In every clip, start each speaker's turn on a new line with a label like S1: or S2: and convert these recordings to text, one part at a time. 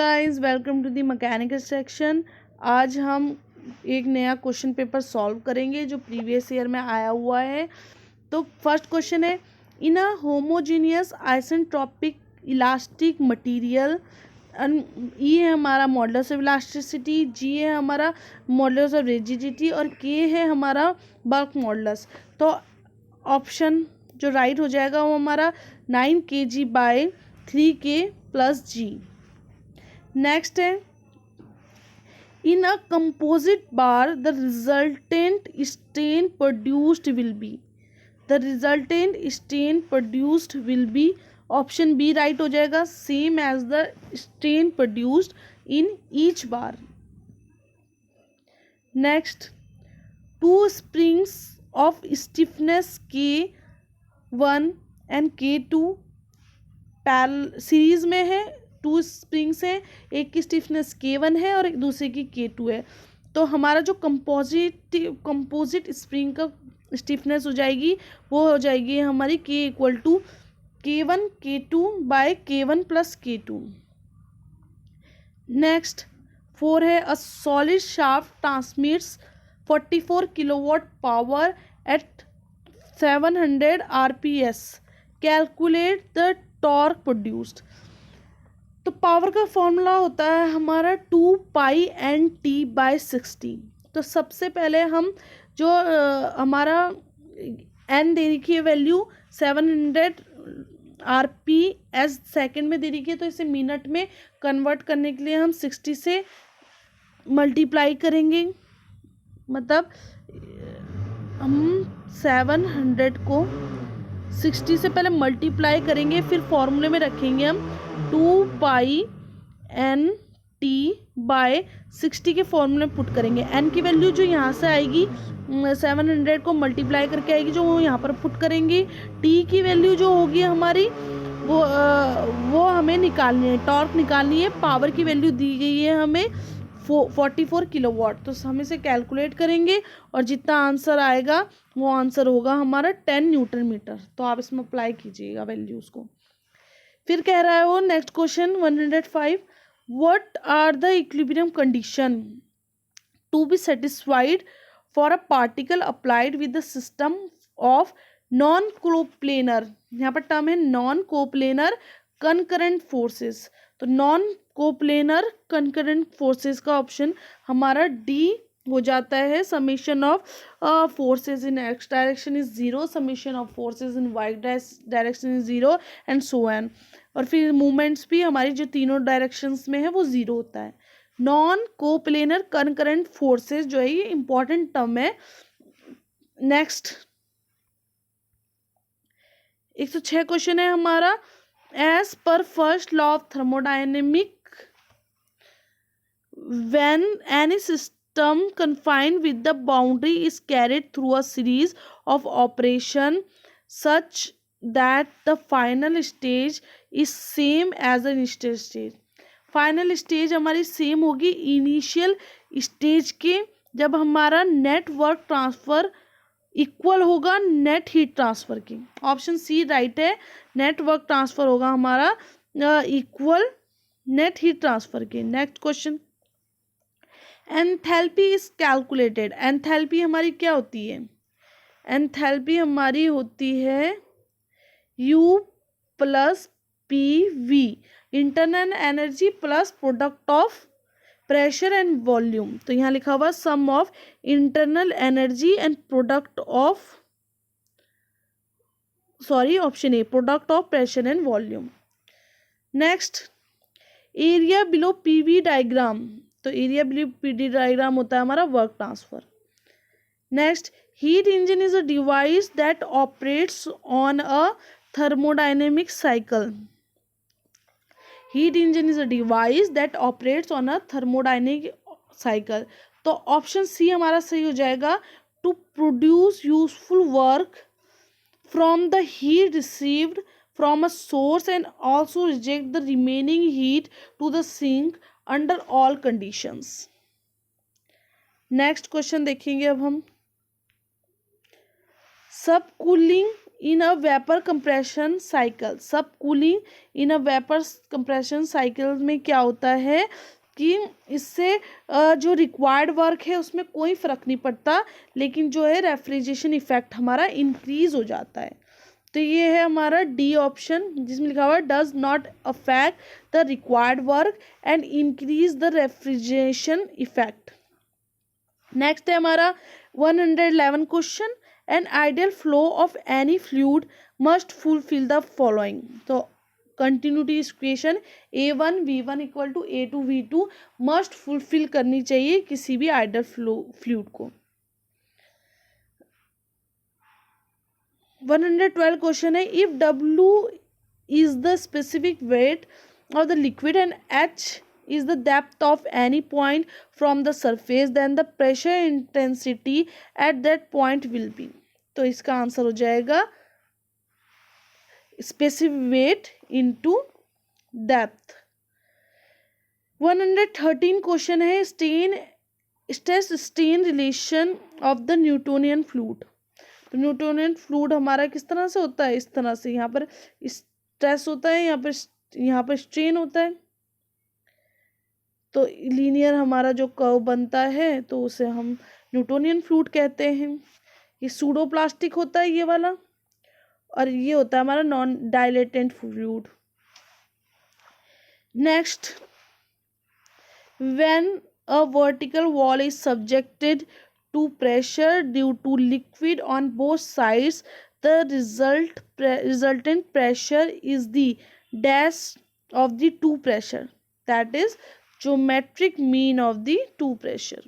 S1: Guys, welcome to the mechanical section. आज हम एक नया क्वेश्चन पेपर सॉल्व करेंगे जो प्रीवियस ईयर में आया हुआ है। तो फर्स्ट क्वेश्चन है, in a homogeneous isotropic elastic material. E है हमारा मॉडुलस ऑफ इलास्टिसिटी, जी है हमारा मॉडुलस ऑफ रिजिडिटी और के है हमारा बल्क मॉडुलस। तो ऑप्शन जो राइट हो जाएगा वो हमारा 9 kg by 3k plus G. Next है, in a composite bar the resultant strain produced will be. The resultant strain produced will be, option B right हो जाएगा, same as the strain produced in each bar. Next, two springs of stiffness K1 and K2 series में है। Two springs है, एक की stiffness K1 है और एक दूसरे की K2 है। तो हमारा जो कंपोजिट स्प्रिंग का स्टिफनेस हो जाएगी वो हो जाएगी हमारी K equal to K1 K2 by K1 plus K2। Next 4 है, a solid shaft transmits 44 kilowatt power at 700 RPS, calculate the torque produced. तो पावर का फॉर्मूला होता है हमारा 2πNT/60। तो सबसे पहले हम जो हमारा n दे रखी है वैल्यू 700 RPS सेकंड में दे रखी है, तो इसे मिनट में कन्वर्ट करने के लिए हम 60 से मल्टीप्लाई करेंगे। मतलब हम 700 को 60 से पहले मल्टीप्लाई करेंगे, फिर फॉर्मूले में रखेंगे हम 2πNT/60 के फॉर्मूले में पुट करेंगे। n की वैल्यू जो यहाँ से आएगी 700 को मल्टीप्लाई करके आएगी, जो वो यहाँ पर पुट करेंगे। t की वैल्यू जो होगी हमारी वो हमें निकालनी है, टॉर्क निकालनी है। पावर की वैल्यू दी गई है हमें 44 किलोवाट, तो हम इसे कैलकुलेट करेंगे और जितना आंसर आएगा वो आंसर होगा हमारा 10 न्यूटन मीटर। तो आप इसमें अप्लाई कीजिएगा वैल्यूज़ को। फिर कह रहा है वो next question 105, what are the equilibrium condition to be satisfied for a particle applied with the system of non coplanar. यहाँ पर टर्म है नॉन कोप्लेनर कनकरेंट फोर्सेस। तो नॉन कोप्लेनर कनकरेंट फोर्सेस का ऑप्शन हमारा डी हो जाता है। Summation of forces in X direction is 0, summation of forces in Y direction is 0 and so on. और फिर मूवमेंट्स भी हमारी जो तीनों डायरेक्शंस में है वो 0 होता है। नॉन कोप्लेनर कनकरेंट फोर्सेस जो है ये इंपॉर्टेंट टर्म है। नेक्स्ट 106 क्वेश्चन है हमारा, as per first law of thermodynamic when any system confined with the boundary is carried through a series of operation such that the final stage is same as the initial stage। Final stage हमारी same होगी initial stage के, जब हमारा net work transfer equal होगा net heat transfer की। Option C right है, net work transfer होगा हमारा इक्वल नेट हीट ट्रांसफर के। Next question, enthalpy is calculated. Enthalpy हमारी क्या होती है? एंथैल्पी हमारी होती है U plus PV, internal energy plus product of pressure and volume. तो यहाँ लिखा हुआ sum of internal energy and product of, sorry option A, product of pressure and volume. Next, area below PV diagram. तो area below PD diagram होता है हमारा work transfer. Next, heat engine is a device that operates on a thermodynamic cycle. Heat engine is a device that operates on a thermodynamic cycle. तो option C हमारा सही हो जाएगा, to produce useful work from the heat received from a source and also reject the remaining heat to the sink under all conditions। Next question देखेंगे अब हम, सब cooling इन अ vapour compression cycle, सब cooling इन अ vapour compression cycle में क्या होता है कि इससे जो रिक्वायर्ड वर्क है उसमें कोई फ़र्क नहीं पड़ता, लेकिन जो है रेफ्रिजरेशन इफेक्ट हमारा इंक्रीज हो जाता है। तो ये है हमारा डी ऑप्शन, जिसमें लिखा हुआ है does not affect the required work and increase the refrigeration effect. Next है हमारा 111 question, an ideal flow of any fluid must fulfil the following. तो continuity equation A1V1 equal to A2V2 must fulfil करनी चाहिए किसी भी ideal fluid को। 112 question है, if W is the specific weight of the liquid and H is the depth of any point from the surface, then the pressure intensity at that point will be। तो इसका answer हो जाएगा specific weight into depth। 113 question है, stress strain relation of the Newtonian fluid। तो Newtonian fluid हमारा किस तरह से होता है, इस तरह से, यहाँ पर स्ट्रेस होता है, यहाँ पर स्ट्रेन होता है। तो लीनियर हमारा जो कर्व बनता है तो उसे हम न्यूटोनियन फ्लूइड कहते हैं। ये सूडो प्लास्टिक होता है ये वाला, और ये होता है हमारा non dilatant fluid. Next, when a vertical wall is subjected to pressure due to liquid on both sides, the resultant pressure is the dash of the two pressure, that is geometric mean of the two pressure।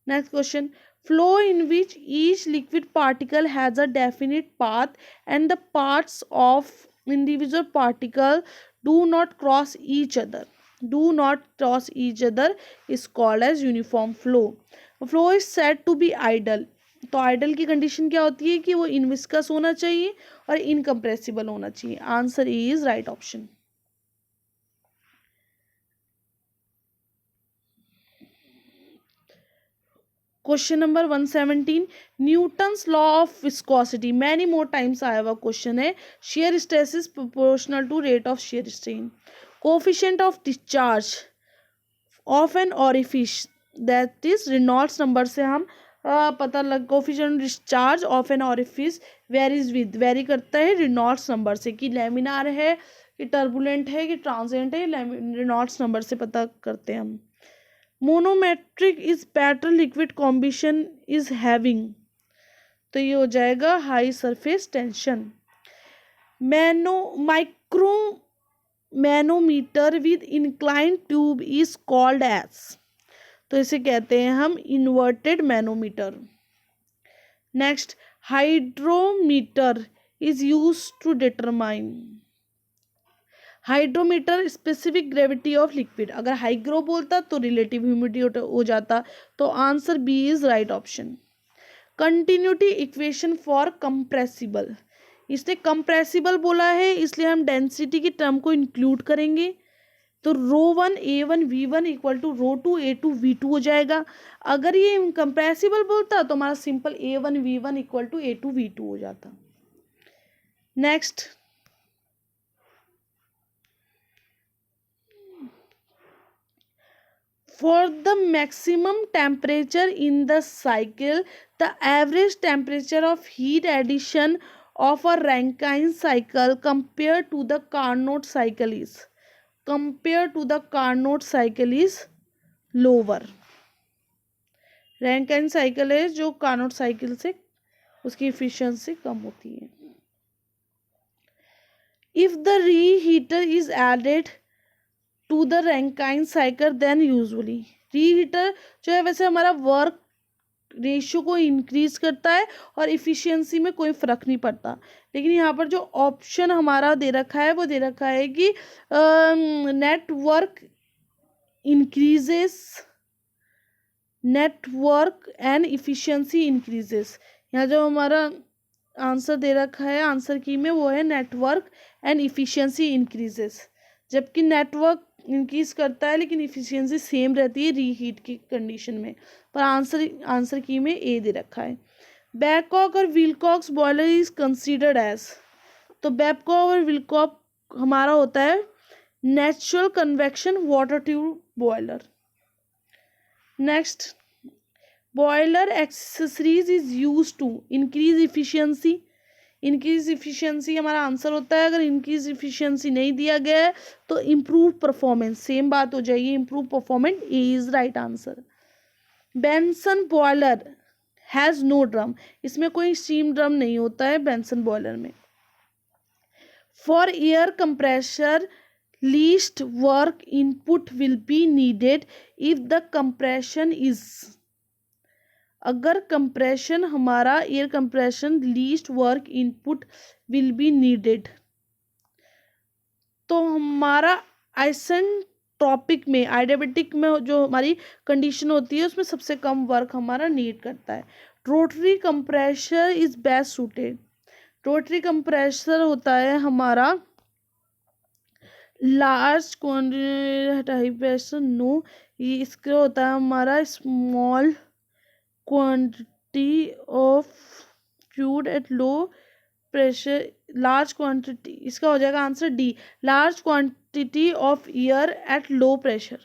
S1: Next question, flow in which each liquid particle has a definite path and the paths of individual particle do not cross each other is called as uniform flow। Flow is said to be ideal. तो ideal की condition क्या होती है कि वो इनविस्कस होना चाहिए और इनकम्प्रेसिबल होना चाहिए। Answer is right option. Question number 117, Newton's law of viscosity, many more times आया हुआ क्वेश्चन है। Shear stress is proportional to rate of shear strain. Coefficient of discharge of an orifice, that is Reynolds number से हम पता लग, coefficient discharge of an orifice vary करता है Reynolds number से, कि लैमिनार है कि टर्बुलेंट है कि ट्रांजिएंट है, रेनॉल्ड्स नंबर से पता करते हैं हम। Manometric is better liquid combination is having, तो ये हो जाएगा high surface tension. Manometer with incline tube is called as, तो इसे कहते हैं हम inverted manometer. Next, hydrometer is use to determine, hydrometer specific gravity of liquid, अगर हाइग्रो बोलता तो रिलेटिव ह्यूमिडिटी हो जाता, तो answer B is right option. Continuity equation for compressible, इसने कंप्रेसिबल बोला है इसलिए हम डेंसिटी की टर्म को इंक्लूड करेंगे, तो ρ1 A1 V1 equal to ρ2 A2 V2 हो जाएगा। अगर ये कंप्रेसिबल बोलता तो हमारा simple A1 V1 equal to A2 V2 हो जाता। Next, for the maximum temperature in the cycle, the average temperature of heat addition of a Rankine cycle compared to the Carnot cycle is lower। Rankine cycle है जो Carnot cycle से उसकी efficiency कम होती है। If the reheater is added to the Rankine cycle then usually, reheater जो है वैसे हमारा वर्क रेशियो को इंक्रीज करता है और इफिशिएंसी में कोई फ़र्क नहीं पड़ता, लेकिन यहाँ पर जो ऑप्शन हमारा दे रखा है वो दे रखा है कि नेटवर्क एंड इफिशिएंसी इंक्रीजेस। यहाँ जो हमारा आंसर दे रखा है आंसर की में वो है नेटवर्क एंड इफिशिएंसी इंक्रीजेस, जबकि नेटवर्क इंक्रीज करता है लेकिन इफिशिएंसी सेम रहती है रीहीट की कंडीशन में, पर आंसर की में ए दे रखा है। बैबकॉक और Wilcox boiler is considered as, तो बैबकॉक और विलकॉक हमारा होता है natural convection water tube boiler. Next, boiler accessories is use to increase efficiency. Increase efficiency हमारा आंसर होता है, अगर इंक्रीज इफिशियंसी नहीं दिया गया है तो इम्प्रूव परफॉर्मेंस, सेम बात हो जाएगी, improve performance is right answer. Benson boiler has no drum, इसमें कोई स्टीम ड्रम नहीं होता है बेंसन बॉयलर में। For air compressor least work input will be needed if the compression is, अगर कंप्रेशन हमारा air compression least work input will be needed, तो हमारा आइसेंट्रोपिक में आइडियाबैटिक में जो हमारी कंडीशन होती है उसमें सबसे कम वर्क हमारा नीड करता है। Rotary compressor is best suited, rotary compressor होता है हमारा लार्ज क्वांटिटी प्रेशर, नो, ये इसका होता है हमारा small quantity of fluid at low pressure, large quantity, इसका हो जाएगा answer D, large quantity of air at low pressure.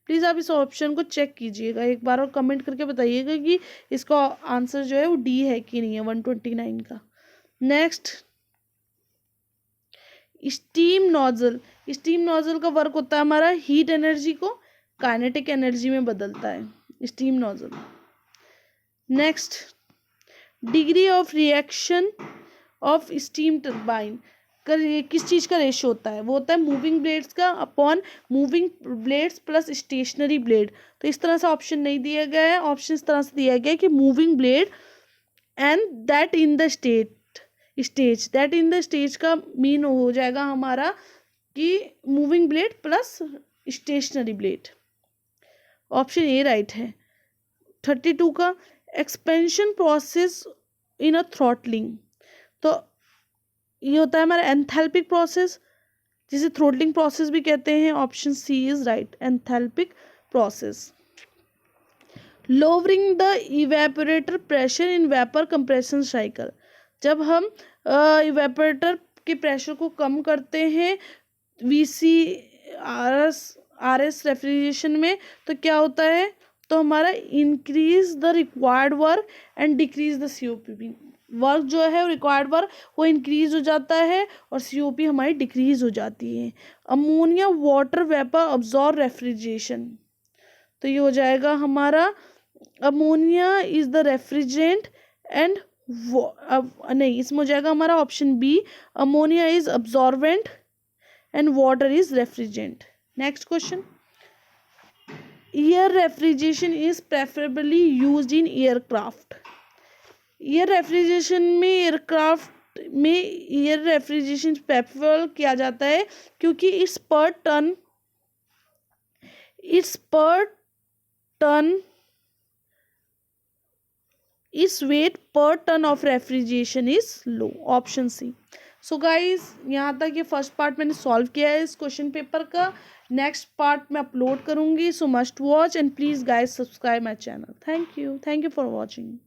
S1: Please आप इस ऑप्शन को चेक कीजिएगा एक बार और कमेंट करके बताइएगा कि इसका आंसर जो है वो डी है कि नहीं है 129 का। Next, steam nozzle, steam nozzle का वर्क होता है हमारा हीट एनर्जी को काइनेटिक एनर्जी में बदलता है steam nozzle. Next, degree of reaction of steam turbine का किस चीज़ का रेशो होता है, वो होता है मूविंग ब्लेड्स का upon moving blades plus stationary blade. तो इस तरह से ऑप्शन नहीं दिया गया है, ऑप्शन इस तरह से दिया गया है कि moving blade and that in the stage, that in the stage का मीन हो जाएगा हमारा कि moving blade plus stationary blade. Option A right है। 32 का, expansion process in a throttling, तो ये होता है हमारा एंथैल्पिक प्रोसेस जिसे थ्रोटलिंग प्रोसेस भी कहते हैं। Option C is right, enthalpic process. Lowering the evaporator pressure in vapour compression cycle, जब हम इवेपोरेटर के प्रेशर को कम करते हैं VCRS रेफ्रिजरेशन में, तो क्या होता है, तो हमारा increase the required work and decrease the COP, work जो है रिक्वायर्ड वर्क वो इंक्रीज हो जाता है और COP हमारी डिक्रीज हो जाती है। Ammonia water vapour absorb refrigeration, तो ये हो जाएगा हमारा ammonia is the refrigerant and नहीं, इसमें हो जाएगा हमारा option B, ammonia is absorbent and water is refrigerant. Next question, air refrigeration is preferably used in aircraft, air refrigeration में एयरक्राफ्ट में एयर रेफ्रिजरेशन प्रेफर किया जाता है क्योंकि इट्स पर ton is weight per ton of refrigeration is low. Option C. So guys, यहाँ तक ये फर्स्ट पार्ट मैंने सॉल्व किया है इस क्वेश्चन पेपर का। नेक्स्ट पार्ट मैं अपलोड करूँगी, सो must watch and please guys subscribe my channel. Thank you for watching.